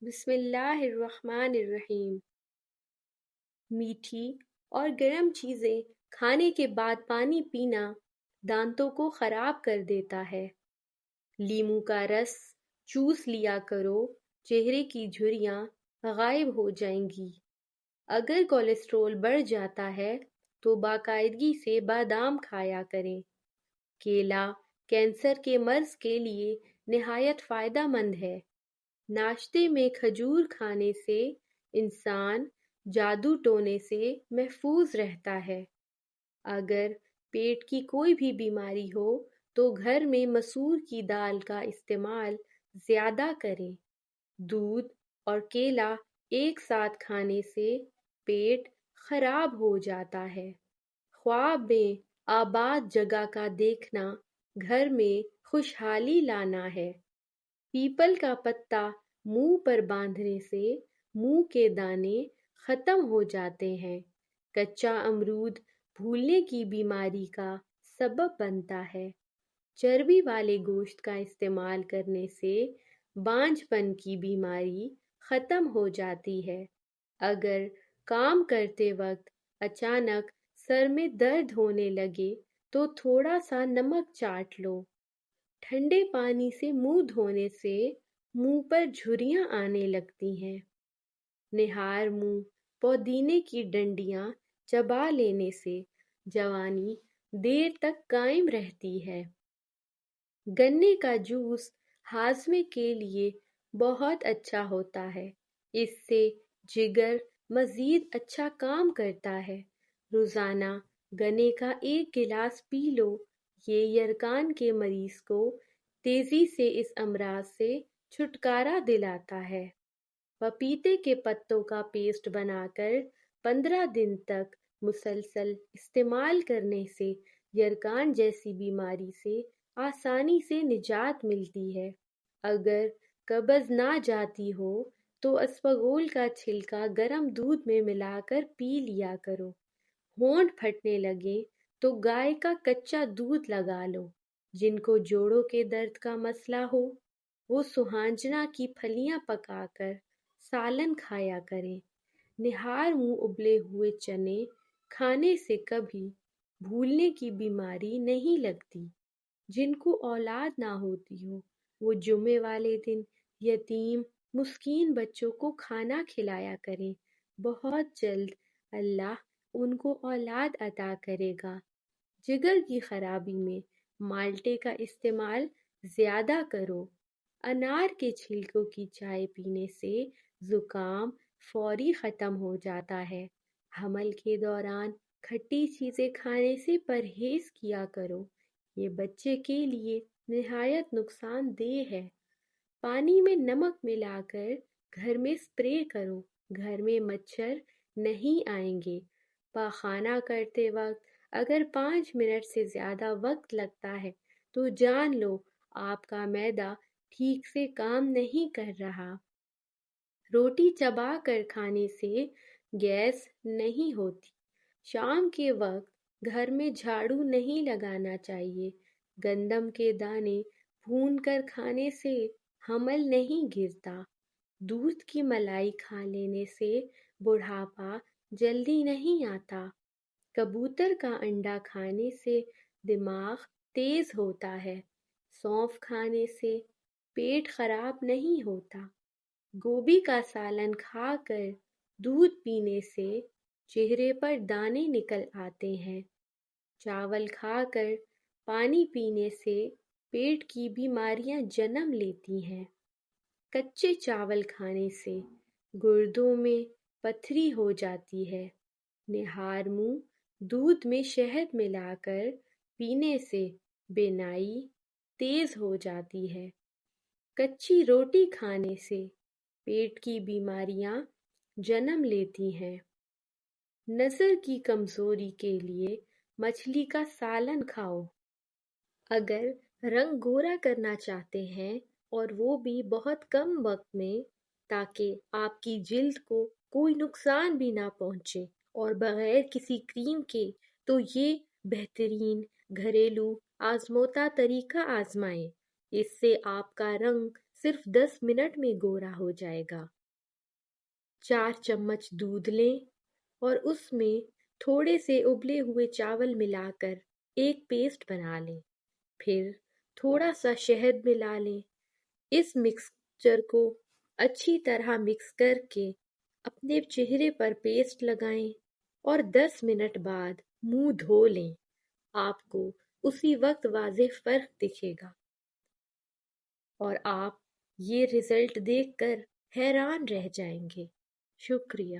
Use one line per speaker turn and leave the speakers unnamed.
بسم اللہ الرحمن الرحیم۔ میٹھی اور گرم چیزیں کھانے کے بعد پانی پینا دانتوں کو خراب کر دیتا ہے۔ لیموں کا رس چوس لیا کرو، چہرے کی جھریاں غائب ہو جائیں گی۔ اگر کولیسٹرول بڑھ جاتا ہے تو باقاعدگی سے بادام کھایا کریں۔ کیلا کینسر کے مرض کے لیے نہایت فائدہ مند ہے۔ ناشتے میں کھجور کھانے سے انسان جادو ٹونے سے محفوظ رہتا ہے۔ اگر پیٹ کی کوئی بھی بیماری ہو تو گھر میں مسور کی دال کا استعمال زیادہ کریں۔ دودھ اور کیلا ایک ساتھ کھانے سے پیٹ خراب ہو جاتا ہے۔ خواب میں آباد جگہ کا دیکھنا گھر میں خوشحالی لانا ہے۔ پیپل کا پتا منہ پر باندھنے سے منہ کے دانے ختم ہو جاتے ہیں۔ کچا امرود بھولنے کی بیماری کا سبب بنتا ہے۔ چربی والے گوشت کا استعمال کرنے سے بانجھ پن کی بیماری ختم ہو جاتی ہے۔ اگر کام کرتے وقت اچانک سر میں درد ہونے لگے تو تھوڑا سا نمک چاٹ لو۔ ٹھنڈے پانی سے منہ دھونے سے منہ پر جھریاں آنے لگتی ہیں۔ نہار منہ پودینے کی ڈنڈیاں چبا لینے سے جوانی دیر تک قائم رہتی ہے۔ گنے کا جوس ہاضمے کے لیے بہت اچھا ہوتا ہے۔ اس سے جگر مزید اچھا کام کرتا ہے۔ روزانہ گنے کا ایک گلاس پی لو۔ یہ یرقان کے مریض کو تیزی سے اس امراض سے چھٹکارا دلاتا ہے۔ پپیتے کے پتوں کا پیسٹ بنا کر 15 دن تک مسلسل استعمال کرنے سے یرقان جیسی بیماری سے آسانی سے نجات ملتی ہے۔ اگر قبض نہ جاتی ہو تو اسپغول کا چھلکا گرم دودھ میں ملا کر پی لیا کرو۔ ہونٹ پھٹنے لگے تو گائے کا کچا دودھ لگا لو۔ جن کو جوڑوں کے درد کا مسئلہ ہو وہ سوہانجنا کی پھلیاں پکا کر سالن کھایا کریں۔ نہار منہ ابلے ہوئے چنے کھانے سے کبھی بھولنے کی بیماری نہیں لگتی۔ جن کو اولاد نہ ہوتی ہو وہ جمعے والے دن یتیم مسکین بچوں کو کھانا کھلایا کریں۔ بہت جلد اللہ ان کو اولاد عطا کرے گا۔ جگر کی خرابی میں مالٹے کا استعمال زیادہ کرو۔ انار کے چھلکوں کی چائے پینے سے زکام فوری ختم ہو جاتا ہے۔ حمل کے دوران کھٹی چیزیں کھانے سے پرہیز کیا کرو۔ یہ بچے کے لیے نہایت نقصان دہ ہے۔ پانی میں نمک ملا کر گھر میں اسپرے کرو۔ گھر میں مچھر نہیں آئیں گے۔ پاخانہ کرتے وقت اگر 5 منٹ سے زیادہ وقت لگتا ہے تو جان لو آپ کا معدہ ٹھیک سے کام نہیں کر رہا۔ روٹی چبا کر کھانے سے گیس نہیں ہوتی۔ شام کے وقت گھر میں جھاڑو نہیں لگانا چاہیے۔ گندم کے دانے بھون کر کھانے سے حمل نہیں گرتا۔ دودھ کی ملائی کھا لینے سے بڑھاپا جلدی نہیں آتا۔ کبوتر کا انڈا کھانے سے دماغ تیز ہوتا ہے۔ سونف کھانے سے پیٹ خراب نہیں ہوتا۔ گوبھی کا سالن کھا کر دودھ پینے سے چہرے پر دانے نکل آتے ہیں۔ چاول کھا کر پانی پینے سے پیٹ کی بیماریاں جنم لیتی ہیں۔ کچے چاول کھانے سے گردوں میں پتھری ہو جاتی ہے۔ نہار منہ دودھ میں شہد ملا کر پینے سے بینائی تیز ہو جاتی ہے۔ کچی روٹی کھانے سے پیٹ کی بیماریاں جنم لیتی ہیں۔ نظر کی کمزوری کے لیے مچھلی کا سالن کھاؤ۔ اگر رنگ گورا کرنا چاہتے ہیں اور وہ بھی بہت کم وقت میں تاکہ آپ کی جلد کو کوئی نقصان بھی نہ پہنچے اور بغیر کسی کریم کے، تو یہ بہترین گھریلو آزموتا طریقہ آزمائیں۔ اس سے آپ کا رنگ صرف 10 منٹ میں گورا ہو جائے گا۔ 4 چمچ دودھ لیں اور اس میں تھوڑے سے ابلے ہوئے چاول ملا کر ایک پیسٹ بنا لیں۔ پھر تھوڑا سا شہد ملا لیں۔ اس مکسچر کو اچھی طرح مکس کر کے اپنے چہرے پر پیسٹ لگائیں اور 10 منٹ بعد منہ دھو لیں۔ آپ کو اسی وقت واضح فرق دکھے گا اور آپ یہ رزلٹ دیکھ کر حیران رہ جائیں گے۔ شکریہ۔